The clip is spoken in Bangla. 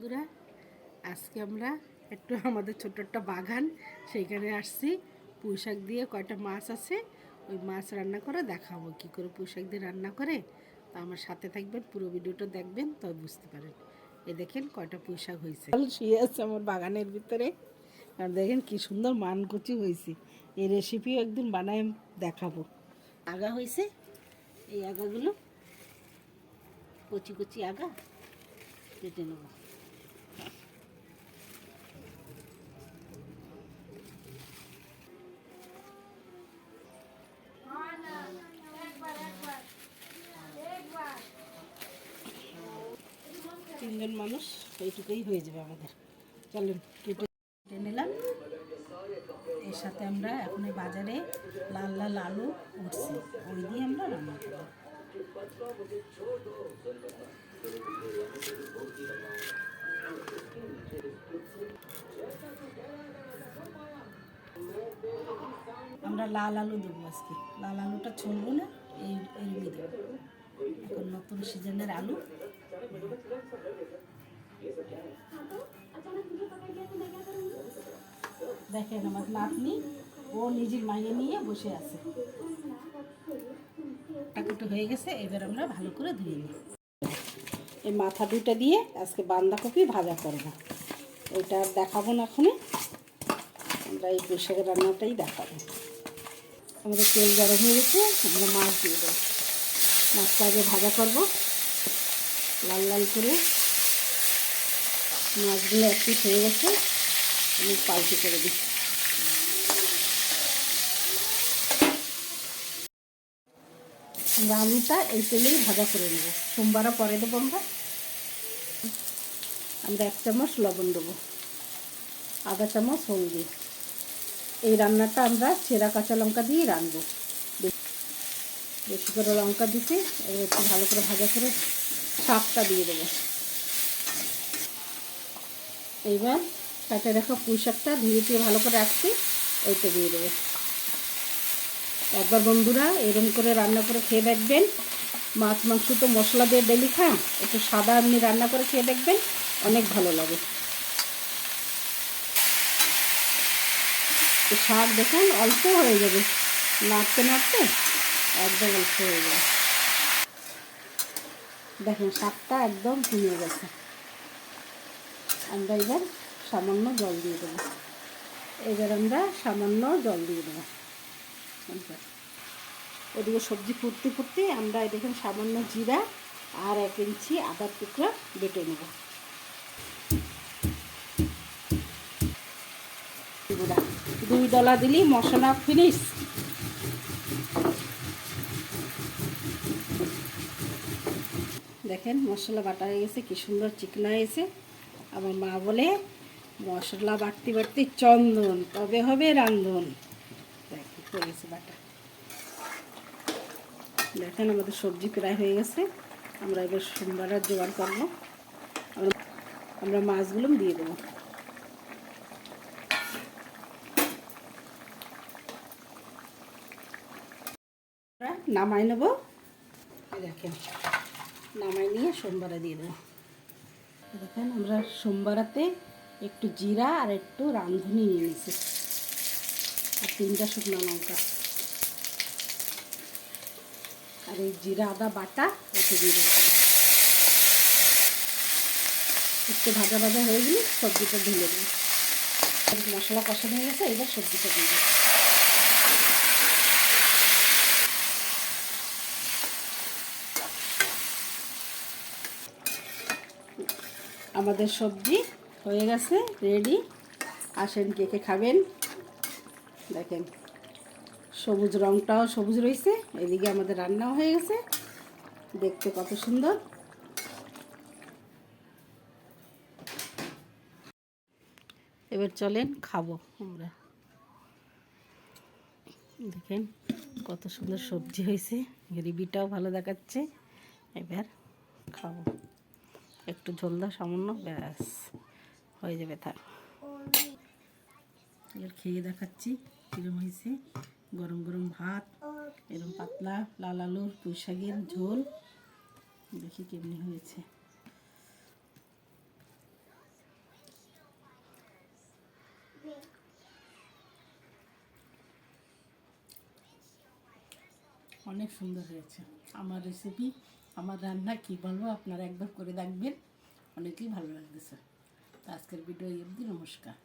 বন্ধুরা, আজকে আমরা একটু আমাদের ছোট্ট একটা বাগান সেইখানে আসছি। পুঁইশাক দিয়ে কয়টা মাছ আছে, ওই মাছ রান্না করে দেখাবো কি করে পুঁইশাক দিয়ে রান্না করে। তো আমার সাথে থাকবেন, পুরো ভিডিওটা দেখবেন, তবে বুঝতে পারেন। এই দেখেন কয়টা পুঁইশাক হয়েছে, শুয়ে আছে আমার বাগানের ভিতরে। আর দেখেন কি সুন্দর মানকচি হয়েছে। এই রেসিপিও একদিন বানায় দেখাবো। আগা হয়েছে, এই আগাগুলো কচি কচি আগা কেটে নেব। তিনজন মানুষ, এইটুকুই হয়ে যাবে আমাদের। চলেন কেটে নিলাম। এর সাথে আমরা এখন বাজারে লাল লাল আলু উঠছি, ওই দিয়ে আমরা রান্না করব। আমরা লাল আলু দেবো আজকে। লাল আলুটা ছলবো না, এই দেবো। এখন নতুন সিজনের আলু। দেখেন আমার নাতনি, ও নিজের মাইয়ে নিয়ে বসে আছে। টাকুটো হয়ে গেছে, এবার আমরা ভালো করে ধুয়ে নিই। এই মাথা দুটা দিয়ে আজকে বাঁধাকপি ভাজা করব। ওইটা আর দেখাবো না এখনই, আমরা এই পুঁইশাকের রান্নাটাই দেখাবো। আমাদের তেল গরম হয়ে গেছে, আমরা মাছ দিয়ে দেবো। মাছটা আগে ভাজা করব লাল লাল করে। মাছগুলো একটু হয়ে গেছে, আমি পাল্টি করে দিই। আমরা আলুটা এই তেলেই ভাজা করে নেব। সোমবারও পরে দেবো আমরা 1 চামচ লবণ দেবো, আধা চামচ হলদি। এই রান্নাটা আমরা চেরা কাঁচা লঙ্কা দিয়ে রাঁধবো। বেশি করে লঙ্কা দিতে এবার একটু ভালো করে ভাজা করে শাকটা দিয়ে দেবো। এইবার কাটে রাখা পুঁইশাকটা ধুয়ে ভালো করে রাখছি, ওইটা দিয়ে দেবো। একবার বন্ধুরা এরকম করে রান্না করে খেয়ে দেখবেন। মাছ মাংস তো মশলা দিয়ে ডেলি খান, একটু সাদা এমনি রান্না করে খেয়ে দেখবেন, অনেক ভালো লাগে। শাক দেখুন অল্প হয়ে যাবে, নাড়তে নাড়তে একদম অল্প হয়ে যাবে। দেখেন শাকটা একদম কমে গেছে। আমরা এবার সামান্য জল দিয়ে দেবো। ওদিকে সবজি ফুটতে ফুটতে আমরা দেখুন সামান্য জিরা আর 1 ইঞ্চি আদার টুকরা বেটে নেব। 2 ডলা দিলেই মশলা ফিনিশ। দেখেন মশলা বাটা হয়ে গেছে, কি সুন্দর চিকনা হয়েছে। আমার মা বলে মশলা বাটতে বাটতে চন্দন, তবে হবে রান্ধন। দেখেন হয়ে গেছে বাটা। দেখেন আমাদের সবজি প্রায় হয়ে গেছে। আমরা এবার সোমবার জোগাড় করবো। আমরা মাছগুলো দিয়ে দেবো। নামাই নেব। দেখেন নামাই নিয়ে সোমবারে দিয়ে দেবো। দেখেন আমরা সোমবারাতে একটু জিরা আর একটু রাঁধুনি নিয়ে নিয়েছি, আর 3টা শুকনো লঙ্কা, আর এই জিরা আদা বাটা একটু দিয়ে দেবো। একটু ভাজা ভাজা হয়ে গেলে সবজিটা ঢেলে দেবো। মশলা কষানো হয়ে গেছে, এবার সবজিটা দিয়ে দেবো। আমাদের সবজি হয়ে গেছে, রেডি। আসেন কে কে খাবেন। দেখেন সবুজ রঙটাও সবুজ রয়েছে, এদিকে আমাদের রান্নাও হয়ে গেছে, দেখতে কত সুন্দর। এবার চলেন খাবো আমরা। দেখেন কত সুন্দর সবজি হয়েছে, গ্রেভিটাও ভালো দেখাচ্ছে। এবার খাবো, একটু ঝোল দাও সামান্য, ব্যাস হয়ে যাবে। থাক এবার খেয়ে দেখাচ্ছি কীরকম হয়েছে। গরম গরম ভাত, এরকম পাতলা লাল আলুর পুঁইশাকের ঝোল, দেখি কেমনি হয়েছে। অনেক সুন্দর হয়েছে। আমার রেসিপি, আমার রান্না কী বলবো, আপনারা একবার করে দেখবেন, অনেকই ভালো লাগতেছে। তো আজকের ভিডিও এই অবধি, নমস্কার।